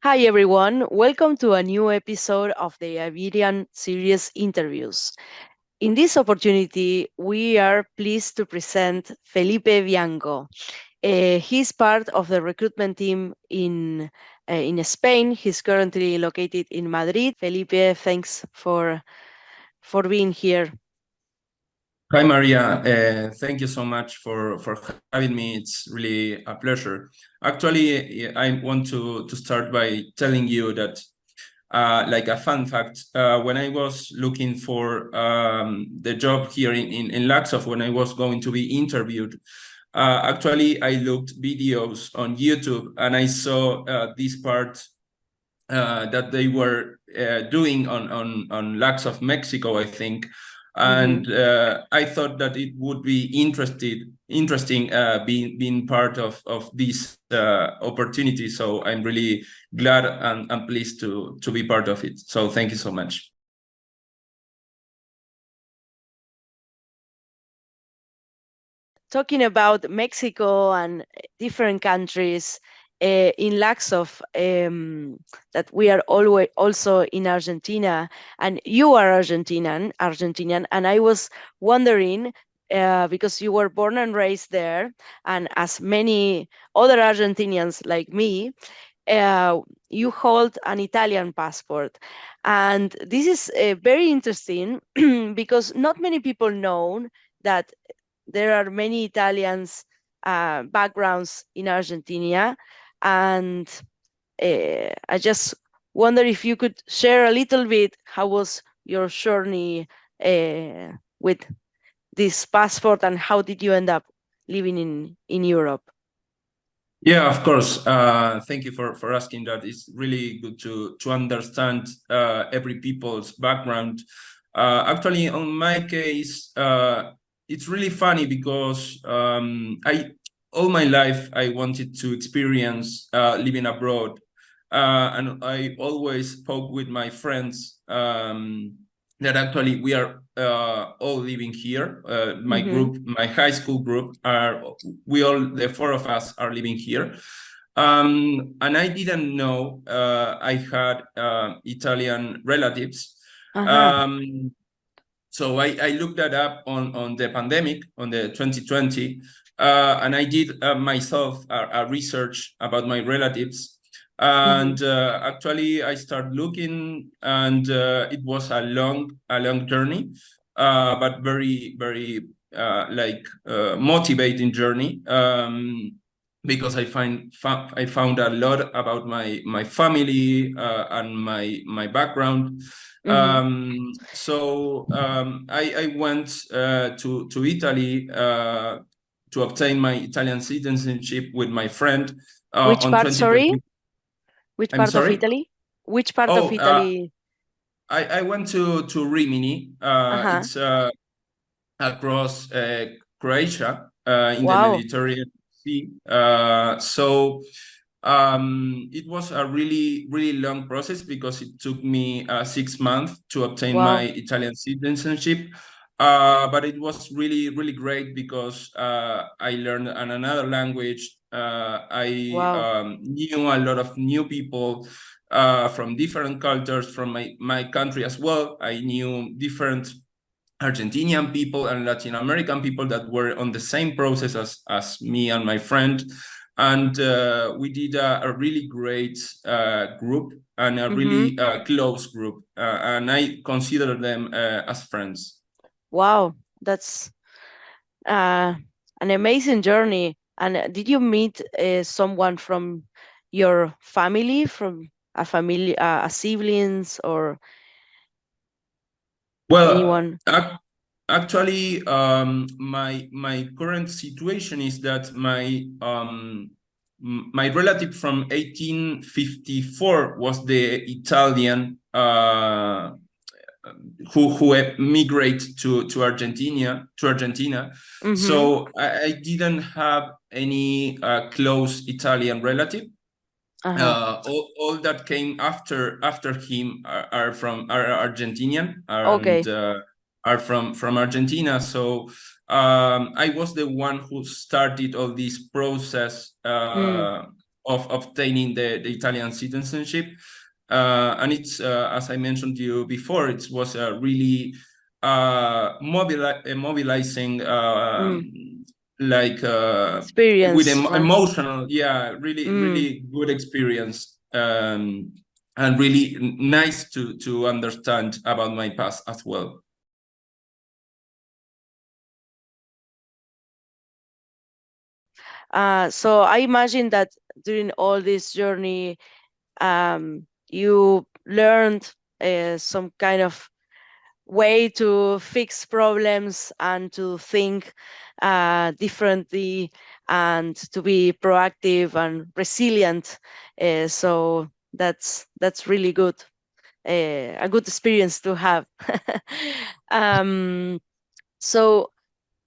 Hi everyone, welcome to a new episode of the Iberian Series interviews. In this opportunity, we are pleased to present Felipe Bianco. He's part of the recruitment team in Spain. He's currently located in Madrid. Felipe, thanks for being here. Hi, Maria. Thank you so much for having me. It's really a pleasure. Actually, I want to start by telling you that, like a fun fact, when I was looking for the job here in Luxor, when I was going to be interviewed, actually, I looked videos on YouTube and I saw this part that they were doing on Lacks of Mexico, I think. Mhm. And I thought that it would be interesting being part of this opportunity. So I'm really glad and pleased to be part of it. So thank you so much. Talking about Mexico and different countries, in lacks of that we are always also in Argentina, and you are Argentinian, and I was wondering because you were born and raised there, and as many other Argentinians like me, uh, you hold an Italian passport. And this is very interesting because not many people know that there are many Italians backgrounds in Argentina, and I just wonder if you could share a little bit how was your journey with this passport, and how did you end up living in Europe? Yeah, of course. Thank you for asking that. It's really good to understand every people's background. Actually, on my case, it's really funny because I all my life I wanted to experience living abroad, and I always spoke with my friends that actually we are all living here. My Mm-hmm. group, my high school group, the four of us are living here. And I didn't know I had Italian relatives. Uh-huh. Um, so I looked that up on the pandemic, on the 2020, and I did myself a research about my relatives. Mm-hmm. And actually, I started looking, and it was a long journey, but very motivating journey. Because I found a lot about my family and my background. Mm-hmm. I went to Italy to obtain my Italian citizenship with my friend Which on part, sorry? 2020. Which I'm part of sorry. Italy? Which part of Oh, Italy? I went to Rimini. Uh-huh. It's across Croatia in the Wow. Mediterranean Sea. It was a really long process because it took me 6 months to obtain my Wow. Italian citizenship. But it was really great because I learned another language. I Wow. knew a lot of new people from different cultures from my country as well. I knew different Argentinian people and Latin American people that were on the same process as me and my friend. And we did a really great group and a Mm-hmm. really close group. And I consider them as friends. Wow. That's uh, an amazing journey. And did you meet someone from your family, from a family, a siblings, or Well, anyone? actually, my current situation is that my relative from 1854 was the Italian who emigrate to Argentina. Mm-hmm. So I didn't have any close Italian relative. Uh-huh. All that came after him are Argentinian and Okay. are from Argentina. So I was the one who started all this process Mm. of obtaining the Italian citizenship. And it's, as I mentioned to you before, it was a really mobilizing, like with Experience. emotional, really good experience, and really nice to understand about my past as well. So I imagine that during all this journey, you learned some kind of way to fix problems and to think differently and to be proactive and resilient. So that's really good, a good experience to have. um, so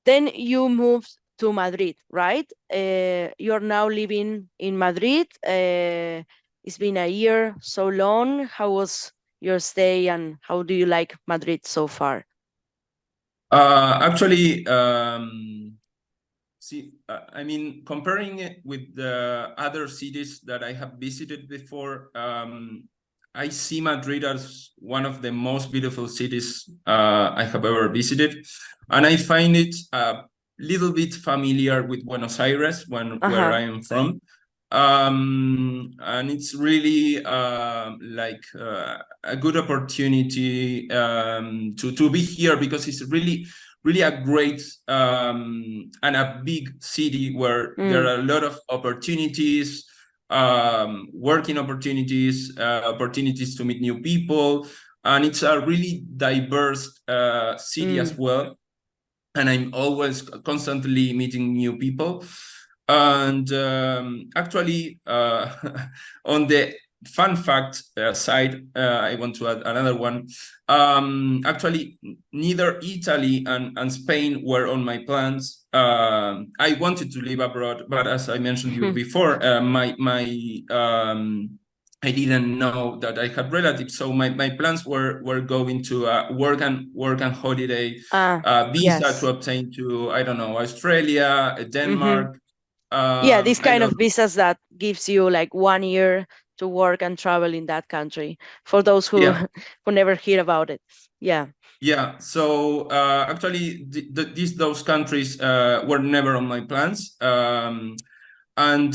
then you moved to Madrid, right? You're now living in Madrid. It's been a year, so long. How was your stay and how do you like Madrid so far? Actually, see, I mean, comparing it with the other cities that I have visited before, I see Madrid as one of the most beautiful cities I have ever visited. And I find it a little bit familiar with Buenos Aires, where I am from. And it's really like a good opportunity to be here, because it's really a great and a big city where there are a lot of opportunities, working opportunities, opportunities to meet new people, and it's a really diverse city as well. And I'm always constantly meeting new people. And actually, on the fun fact side, I want to add another one. Actually, neither Italy and Spain were on my plans. I wanted to live abroad, but as I mentioned you before, I didn't know that I had relatives, so my plans were going to work and holiday visa to Yes. obtain to, I don't know, Australia, Denmark. Yeah, this I kind of don't. visas that gives you like 1 year to work and travel in that country for those who Yeah. who never hear about it. Yeah. Yeah, so actually, those countries were never on my plans, and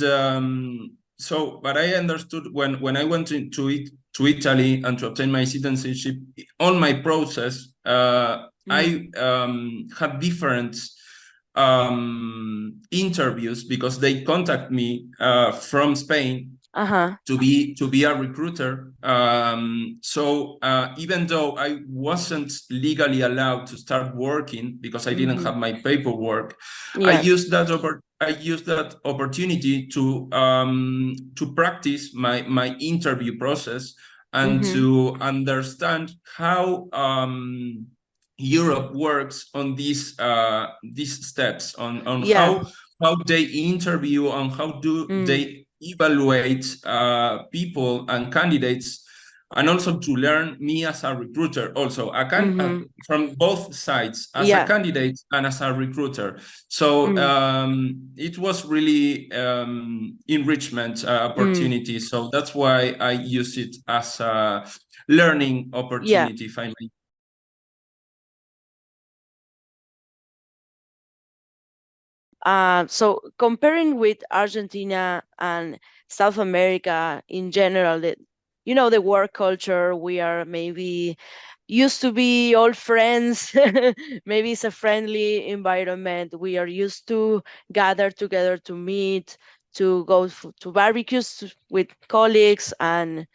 so. But I understood when I went to Italy and to obtain my citizenship. On my process, I had different interviews, because they contact me from Spain to be a recruiter. So even though I wasn't legally allowed to start working because I didn't have my paperwork, Yes. I used that opportunity to practice my interview process and to understand how Europe works on these steps, on Yeah. how they interview, on how do they evaluate people and candidates, and also to learn me as a recruiter, also from both sides, as a Yeah. candidate and as a recruiter. So it was really enrichment opportunity. So that's why I use it as a learning Yeah. opportunity, if I may. So comparing with Argentina and South America in general, the work culture, we are maybe used to be all friends. Maybe it's a friendly environment. We are used to gather together to meet, to go to barbecues with colleagues, and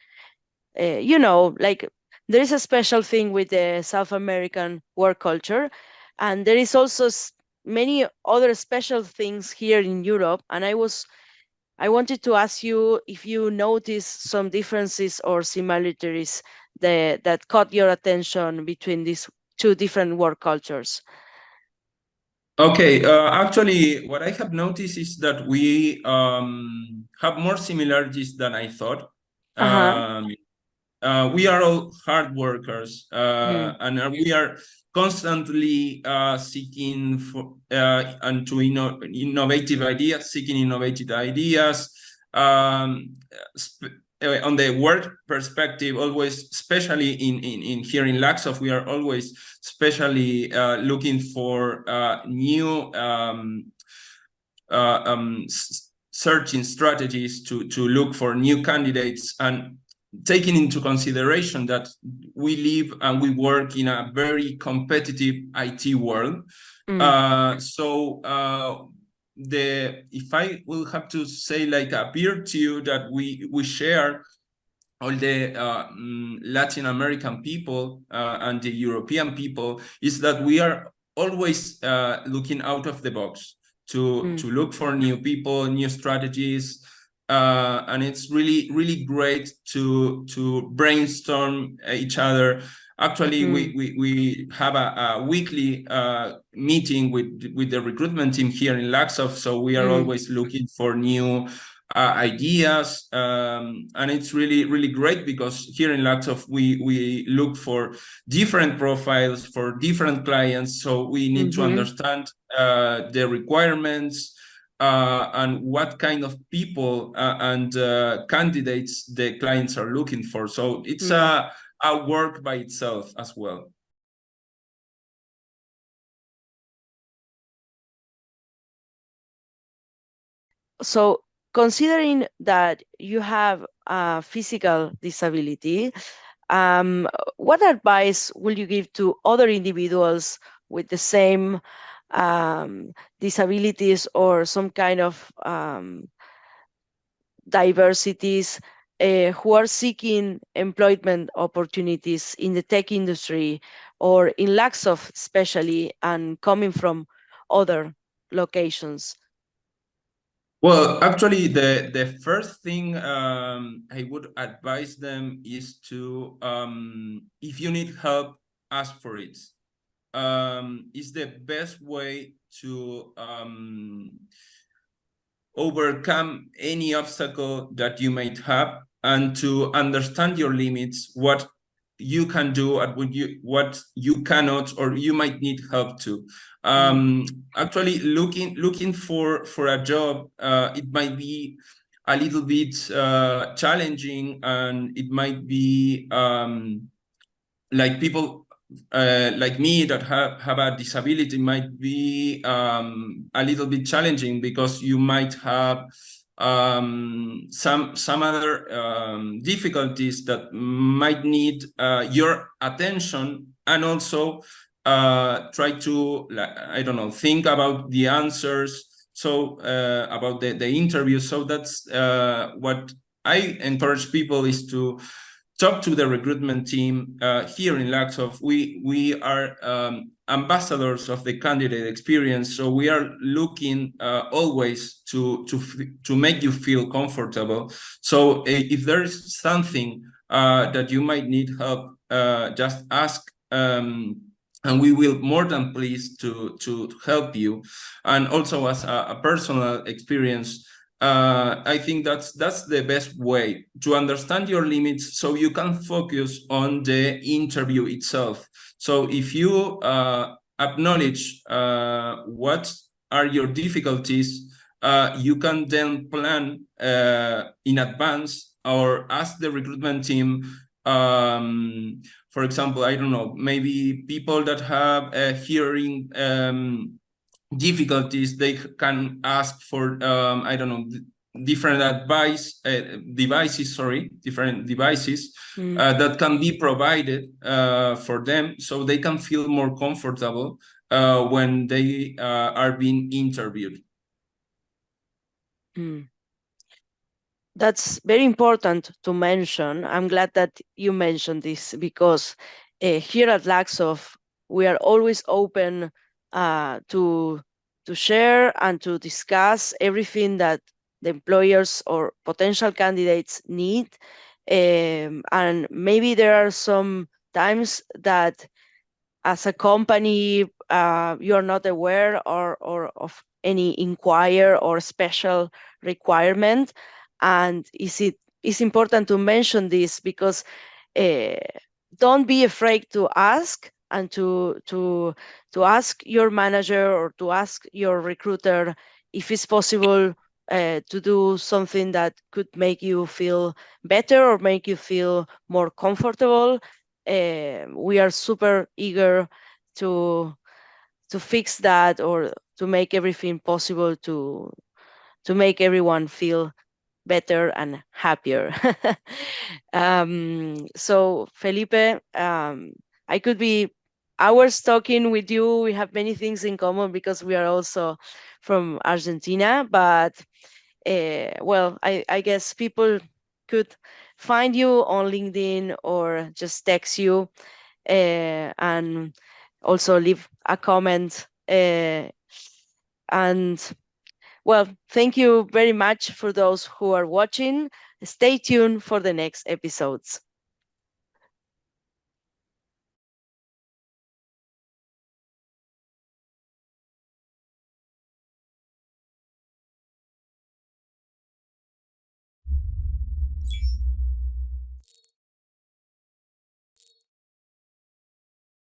like there is a special thing with the South American work culture, and there is also many other special things here in Europe. And I wanted to ask you if you notice some differences or similarities that caught your attention between these two different work cultures. Okay, actually, what I have noticed is that we have more similarities than I thought. Uh-huh. We are all hard workers, Mm. and we are constantly seeking for and to innovative ideas, seeking innovative ideas, on the work perspective, always, especially in here in Laxov, we are always especially looking for new searching strategies to look for new candidates, and taking into consideration that we live and we work in a very competitive IT world. So if I will have to say like a virtue that we share, all the Latin American people and the European people, is that we are always looking out of the box to look for new people, new strategies, and it's really great to brainstorm each other. Actually, we have a weekly meeting with the recruitment team here in Laxov, so we are always looking for new ideas, and it's really great, because here in Laxov we look for different profiles for different clients, so we need to understand the requirements and what kind of people and candidates the clients are looking for. So it's a work by itself as well. So, considering that you have a physical disability, what advice will you give to other individuals with the same disabilities or some kind of diversities who are seeking employment opportunities in the tech industry or in Laxov especially, and coming from other locations? Well, actually, the first thing I would advise them is to, if you need help, ask for it. It's the best way to overcome any obstacle that you might have, and to understand your limits, what you can do and what you cannot, or you might need help to. Actually, looking for a job, it might be a little bit challenging, and it might be like people like me that have a disability might be a little bit challenging, because you might have some other difficulties that might need your attention, and also try to, I don't know, think about the answers, so about the interview. So that's what I encourage people, is to talk to the recruitment team here in Laxov. We are ambassadors of the candidate experience, so we are looking always to make you feel comfortable. So if there is something that you might need help, just ask, and we will more than pleased to help you. And also, as a personal experience, I think that's the best way to understand your limits, so you can focus on the interview itself. So if you acknowledge what are your difficulties, you can then plan in advance, or ask the recruitment team. For example, I don't know, maybe people that have hearing difficulties, they can ask for I don't know, different different devices that can be provided for them, so they can feel more comfortable when they are being interviewed. That's very important to mention. I'm glad that you mentioned this, because here at Laxov, we are always open to share and to discuss everything that the employers or potential candidates need. And maybe there are some times that, as a company, you're not aware or of any inquire or special requirement, and it's important to mention this, because uh, don't be afraid to ask, and to ask your manager or to ask your recruiter if it's possible to do something that could make you feel better or make you feel more comfortable, we are super eager to fix that, or to make everything possible to make everyone feel better and happier. So Felipe, I could be hours talking with you. We have many things in common because we are also from Argentina, but well, I guess people could find you on LinkedIn or just text you, and also leave a comment. And well, thank you very much for those who are watching. Stay tuned for the next episodes.